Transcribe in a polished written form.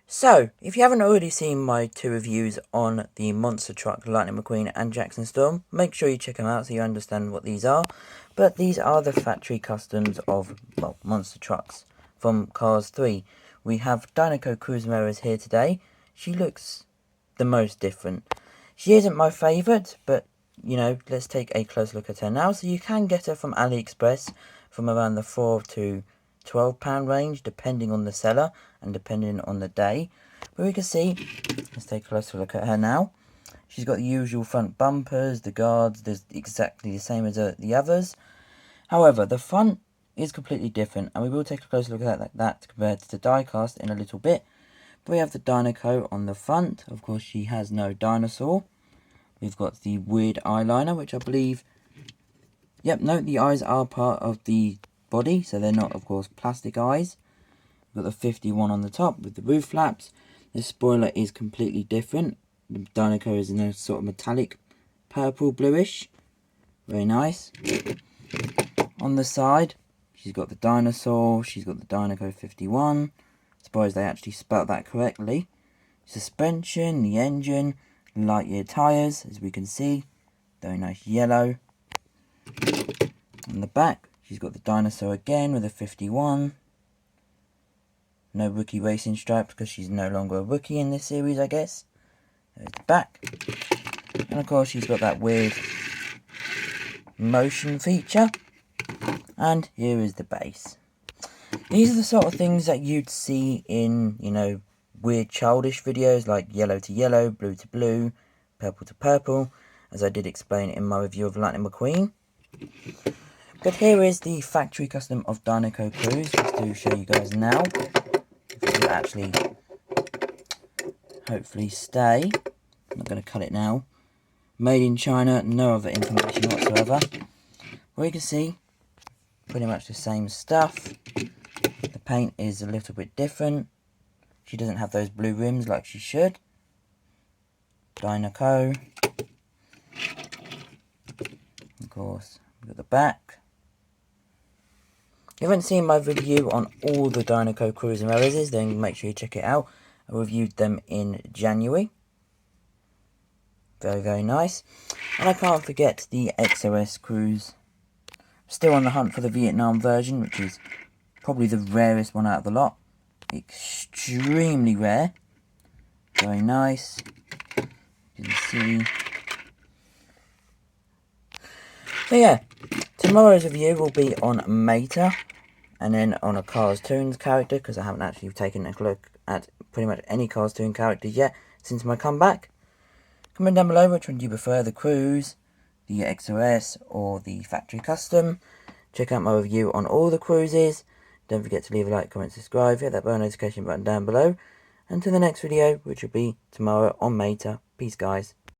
So, if you haven't already seen my two reviews on the Monster Truck Lightning McQueen and Jackson Storm, make sure you check them out so you understand what these are. But these are the factory customs of, well, monster trucks from Cars 3. We have Dinoco Cruz Ramirez here today. She looks the most different. She isn't my favourite, but, you know, let's take a close look at her now. So you can get her from AliExpress from around the £4 to £12 range, depending on the seller and depending on the day. But we can see, let's take a closer look at her now. She's got the usual front bumpers, the guards, they're exactly the same as the others. However, the front is completely different, and we will take a closer look at that compared to the diecast in a little bit. But we have the Dinoco on the front. Of course, she has no dinosaur. We've got the weird eyeliner, which I believe... Yep, no, the eyes are part of the body, so they're not, of course, plastic eyes. We've got the 51 on the top with the roof flaps. The spoiler is completely different. The Dinoco is in a sort of metallic purple bluish. Very nice. On the side, she's got the dinosaur. She's got the Dinoco 51. Suppose they actually spelt that correctly. Suspension, the engine, light year tyres, as we can see. Very nice yellow. On the back, she's got the dinosaur again with a 51. No rookie racing stripes because she's no longer a rookie in this series, I guess. There's the back. And of course, she's got that weird motion feature. And here is the base. These are the sort of things that you'd see in, you know, weird childish videos like yellow to yellow, blue to blue, purple to purple, as I did explain in my review of Lightning McQueen. But here is the factory custom of Dinoco Cruz, just to show you guys now. If it will actually, hopefully stay. I'm not going to cut it now. Made in China, no other information whatsoever. Well, you can see, pretty much the same stuff. The paint is a little bit different. She doesn't have those blue rims like she should. Dinoco. Of course, we've got the back. If you haven't seen my review on all the Dinoco Cruz Ramirez's, then make sure you check it out. I reviewed them in January. Very, very nice. And I can't forget the XOS Cruz. Still on the hunt for the Vietnam version, which is probably the rarest one out of the lot. Extremely rare. Very nice. You can see. So yeah, tomorrow's review will be on Meta, and then on a Cars Toons character, because I haven't actually taken a look at pretty much any Cars Toon characters yet since my comeback. Comment down below which one do you prefer, the Cruz, the XOS, or the Factory Custom. Check out my review on all the Cruzes. Don't forget to leave a like, comment, subscribe, hit that bell notification button down below. Until the next video, which will be tomorrow on Meta. Peace, guys.